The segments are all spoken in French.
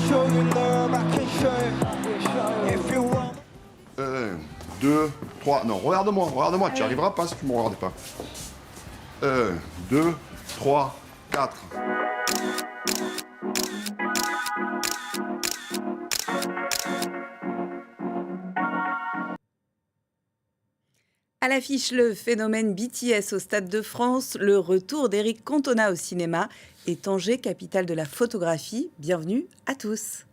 1, 2, 3. Non, regarde-moi, tu n'y arriveras pas si tu ne me regardes pas. 1, 2, 3, 4. À l'affiche, le phénomène BTS au Stade de France, le retour d'Eric Cantona au cinéma et Tanger, capitale de la photographie. Bienvenue à tous.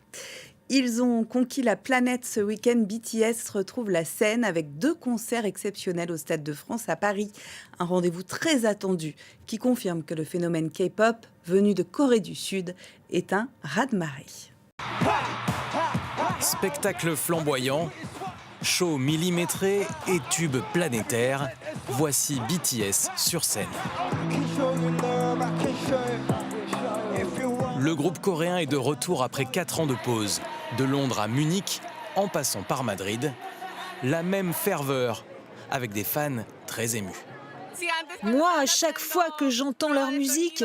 Ils ont conquis la planète ce week-end. BTS retrouve la scène avec 2 concerts exceptionnels au Stade de France à Paris. Un rendez-vous très attendu qui confirme que le phénomène K-pop, venu de Corée du Sud, est un raz-de-marée. Spectacle flamboyant, show millimétré et tube planétaire, voici BTS sur scène. Le groupe coréen est de retour après 4 ans de pause. De Londres à Munich, en passant par Madrid, la même ferveur, avec des fans très émus. Moi, à chaque fois que j'entends leur musique,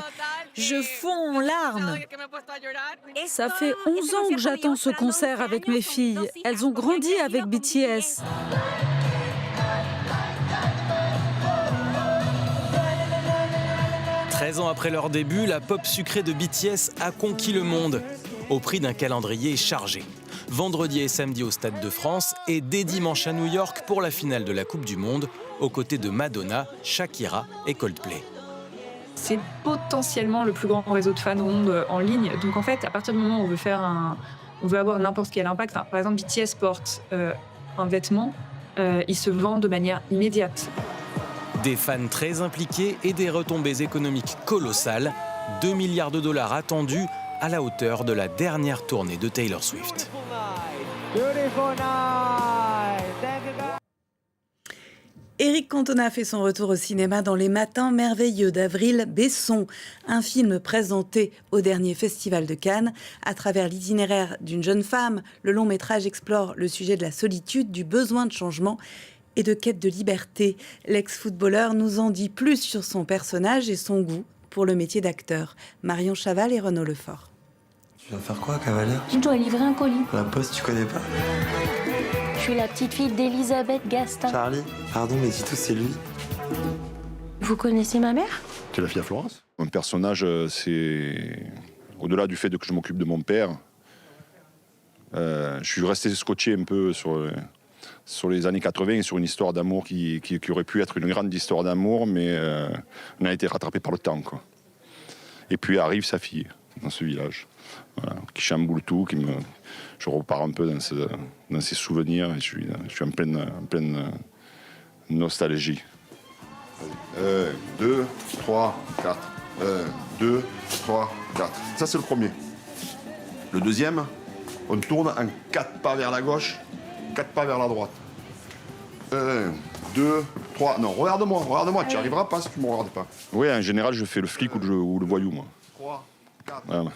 je fonds en larmes. Ça fait 11 ans que j'attends ce concert avec mes filles. Elles ont grandi avec BTS. « 13 ans après leur début, la pop sucrée de BTS a conquis le monde, au prix d'un calendrier chargé. Vendredi et samedi au Stade de France et dès dimanche à New York pour la finale de la Coupe du Monde, aux côtés de Madonna, Shakira et Coldplay. C'est potentiellement le plus grand réseau de fans au monde en ligne. Donc en fait, à partir du moment où on veut avoir n'importe quel impact, par exemple BTS porte un vêtement, il se vend de manière immédiate. Des fans très impliqués et des retombées économiques colossales, 2 milliards de dollars attendus à la hauteur de la dernière tournée de Taylor Swift. Eric Cantona fait son retour au cinéma dans Les Matins merveilleux d'Avril Besson, un film présenté au dernier Festival de Cannes. À travers l'itinéraire d'une jeune femme, le long métrage explore le sujet de la solitude, du besoin de changement et de quête de liberté. L'ex-footballeur nous en dit plus sur son personnage et son goût pour le métier d'acteur. Marion Chaval et Renaud Lefort. Tu vas faire quoi, cavalier? Je dois livrer un colis. La poste, tu connais pas? Je suis la petite fille d'Elisabeth Gastin. Charlie? Pardon, mais dis tout, c'est lui. Vous connaissez ma mère? Tu es la fille à Florence. Mon personnage, c'est... Au-delà du fait que je m'occupe de mon père, je suis resté scotché un peu sur les années 80 et sur une histoire d'amour qui aurait pu être une grande histoire d'amour, mais on a été rattrapé par le temps, quoi. Et puis arrive sa fille dans ce village, voilà, qui chamboule tout, je repars un peu dans ses souvenirs et je suis en pleine nostalgie. 1, 2, 3, 4. 1, 2, 3, 4. Ça, c'est le premier. Le deuxième, on tourne en 4 pas vers la gauche, 4 pas vers la droite. 1, 2, 3. Non, regarde-moi, tu n'y arriveras pas si tu ne me regardes pas. Oui, en général, je fais le flic ou le voyou, moi. 3, 4. Voilà.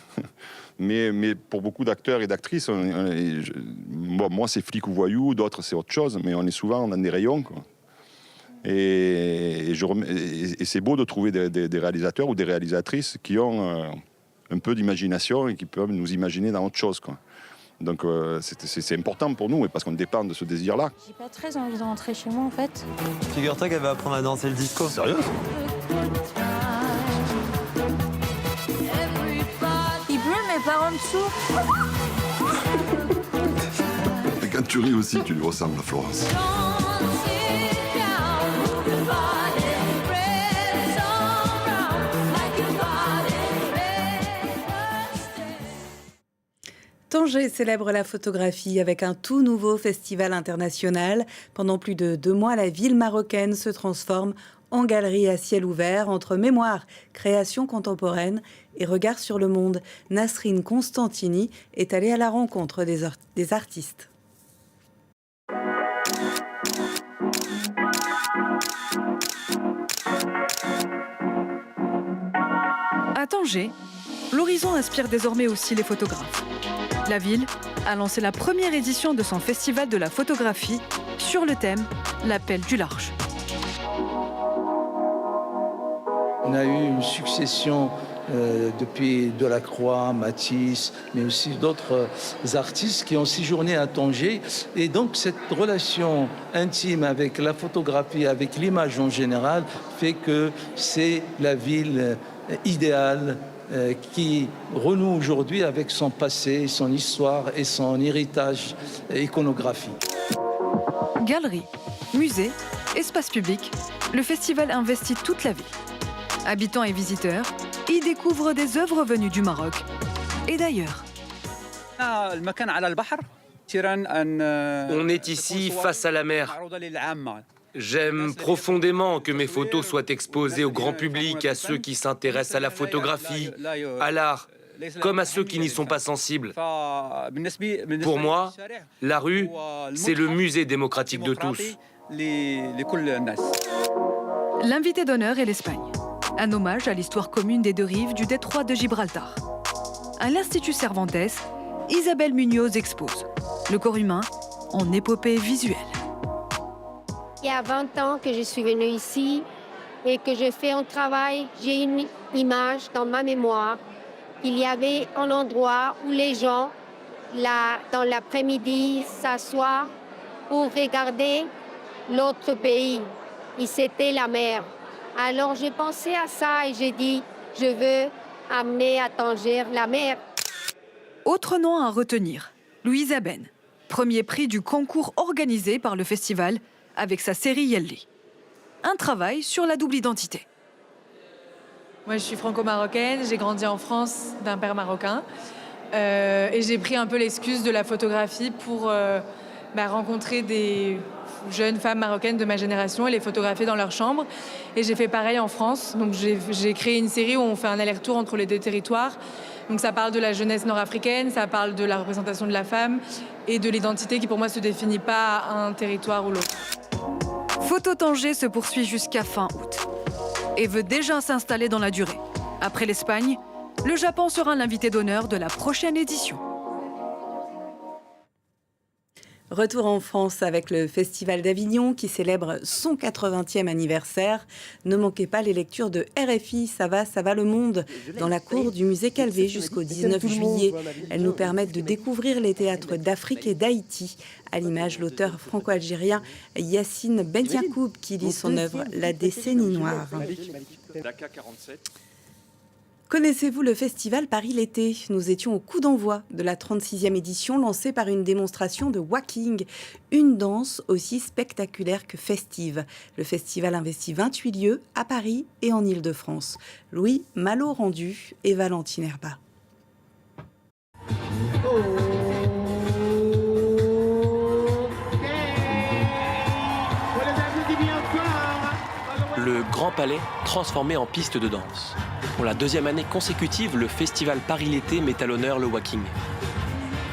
Mais pour beaucoup d'acteurs et d'actrices, moi, c'est flic ou voyou, d'autres, c'est autre chose, mais on est souvent dans des rayons, quoi. Et c'est beau de trouver des réalisateurs ou des réalisatrices qui ont un peu d'imagination et qui peuvent nous imaginer dans autre chose, quoi. Donc c'est important pour nous, parce qu'on dépend de ce désir-là. J'ai pas très envie de rentrer chez moi, en fait. Figure-toi qu'elle va apprendre à danser le disco. Sérieux? Il pleut, mais par en dessous. Et quand tu ris aussi, tu lui ressembles, Florence. Tanger célèbre la photographie avec un tout nouveau festival international. Pendant plus de 2 mois, la ville marocaine se transforme en galerie à ciel ouvert entre mémoire, création contemporaine et regard sur le monde. Nasrine Constantini est allée à la rencontre des artistes. À Tanger, l'horizon inspire désormais aussi les photographes. La ville a lancé la première édition de son festival de la photographie sur le thème « L'appel du large ». On a eu une succession depuis Delacroix, Matisse, mais aussi d'autres artistes qui ont séjourné à Tanger. Et donc cette relation intime avec la photographie, avec l'image en général, fait que c'est la ville idéale qui renoue aujourd'hui avec son passé, son histoire et son héritage iconographique. Galeries, musées, espaces publics, le festival investit toute la ville. Habitants et visiteurs y découvrent des œuvres venues du Maroc et d'ailleurs. On est ici face à la mer. J'aime profondément que mes photos soient exposées au grand public, à ceux qui s'intéressent à la photographie, à l'art, comme à ceux qui n'y sont pas sensibles. Pour moi, la rue, c'est le musée démocratique de tous. L'invité d'honneur est l'Espagne. Un hommage à l'histoire commune des deux rives du détroit de Gibraltar. À l'Institut Cervantes, Isabelle Munoz expose le corps humain en épopée visuelle. Il y a 20 ans que je suis venue ici et que je fais un travail, j'ai une image dans ma mémoire. Il y avait un endroit où les gens, là, dans l'après-midi, s'assoient pour regarder l'autre pays. Et c'était la mer. Alors j'ai pensé à ça et j'ai dit, je veux amener à Tanger la mer. Autre nom à retenir, Louise Aben, premier prix du concours organisé par le festival avec sa série Yelli. Un travail sur la double identité. Moi, je suis franco-marocaine, j'ai grandi en France d'un père marocain et j'ai pris un peu l'excuse de la photographie pour rencontrer des jeunes femmes marocaines de ma génération et les photographier dans leur chambre. Et j'ai fait pareil en France. Donc j'ai créé une série où on fait un aller-retour entre les deux territoires. Donc ça parle de la jeunesse nord-africaine, ça parle de la représentation de la femme et de l'identité qui pour moi se définit pas à un territoire ou l'autre. Photo Tanger se poursuit jusqu'à fin août et veut déjà s'installer dans la durée. Après l'Espagne, le Japon sera l'invité d'honneur de la prochaine édition. Retour en France avec le Festival d'Avignon qui célèbre son 80e anniversaire. Ne manquez pas les lectures de RFI, ça va le monde, dans la cour du musée Calvé jusqu'au 19 juillet. Elles nous permettent de découvrir les théâtres d'Afrique et d'Haïti. À l'image, l'auteur franco-algérien Yassine Benyakoub qui lit son œuvre « La décennie noire ». Connaissez-vous le festival Paris l'été? Nous étions au coup d'envoi de la 36e édition lancée par une démonstration de walking, une danse aussi spectaculaire que festive. Le festival investit 28 lieux à Paris et en Île-de-France. Louis Malo-Rendu et Valentine Herba. Le Grand Palais transformé en piste de danse. Pour la deuxième année consécutive, le festival Paris l'été met à l'honneur le walking.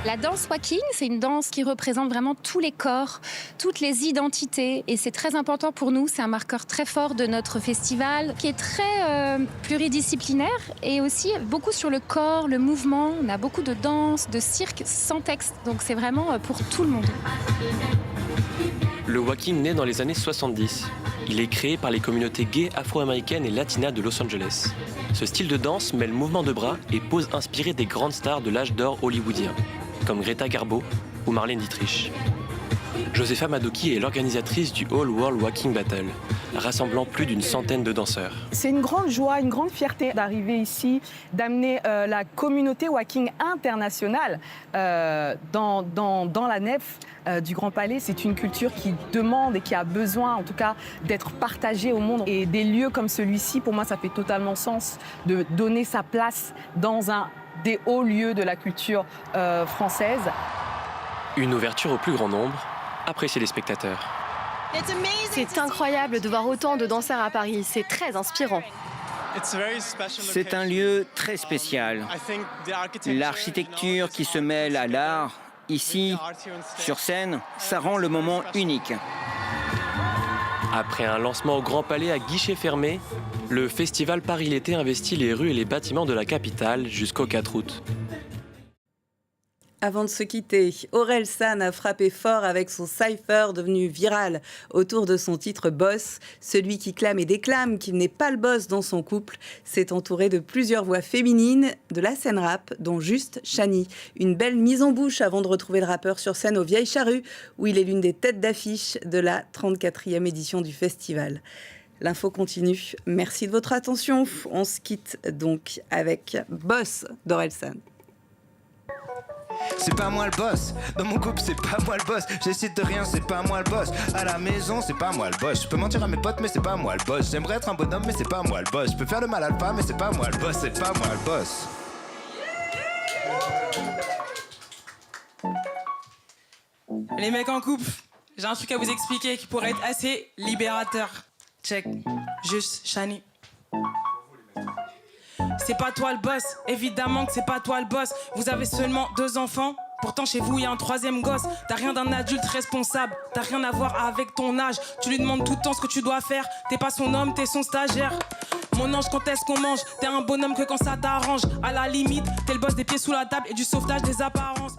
La danse walking, c'est une danse qui représente vraiment tous les corps, toutes les identités. Et c'est très important pour nous, c'est un marqueur très fort de notre festival, qui est très pluridisciplinaire et aussi beaucoup sur le corps, le mouvement. On a beaucoup de danse, de cirque sans texte, donc c'est vraiment pour tout le monde. Le walking naît dans les années 70. Il est créé par les communautés gays, afro-américaines et latinas de Los Angeles. Ce style de danse mêle mouvements de bras et poses inspirées des grandes stars de l'âge d'or hollywoodien, comme Greta Garbo ou Marlène Dietrich. Josefa Madoki est l'organisatrice du All World Walking Battle, rassemblant plus d'une centaine de danseurs. C'est une grande joie, une grande fierté d'arriver ici, d'amener la communauté walking internationale dans la nef du Grand Palais. C'est une culture qui demande et qui a besoin, en tout cas, d'être partagée au monde. Et des lieux comme celui-ci, pour moi, ça fait totalement sens de donner sa place dans un des hauts lieux de la culture française. Une ouverture au plus grand nombre, appréciez les spectateurs. C'est incroyable de voir autant de danseurs à Paris, c'est très inspirant. C'est un lieu très spécial. L'architecture qui se mêle à l'art, ici, sur scène, ça rend le moment unique. Après un lancement au Grand Palais à guichet fermé, le festival Paris l'été investit les rues et les bâtiments de la capitale jusqu'au 4 août. Avant de se quitter, Orelsan a frappé fort avec son cypher devenu viral autour de son titre Boss. Celui qui clame et déclame qu'il n'est pas le boss dans son couple s'est entouré de plusieurs voix féminines de la scène rap, dont Juste Chani. Une belle mise en bouche avant de retrouver le rappeur sur scène aux Vieilles Charrues, où il est l'une des têtes d'affiche de la 34e édition du festival. L'info continue. Merci de votre attention. On se quitte donc avec Boss d'Orelsan. C'est pas moi le boss, dans mon couple c'est pas moi le boss. J'essaie de rien, c'est pas moi le boss. À la maison c'est pas moi le boss. Je peux mentir à mes potes mais c'est pas moi le boss. J'aimerais être un bonhomme mais c'est pas moi le boss. Je peux faire le mal à la femme mais c'est pas moi le boss. C'est pas moi le boss. Les mecs en couple, j'ai un truc à vous expliquer qui pourrait être assez libérateur. Check, Juste Chani. C'est pas toi le boss, évidemment que c'est pas toi le boss. Vous avez seulement 2 enfants, pourtant chez vous il y a un 3e gosse. T'as rien d'un adulte responsable, t'as rien à voir avec ton âge. Tu lui demandes tout le temps ce que tu dois faire, t'es pas son homme, t'es son stagiaire. Mon ange, quand est-ce qu'on mange? T'es un bonhomme que quand ça t'arrange. À la limite, t'es le boss des pieds sous la table et du sauvetage des apparences.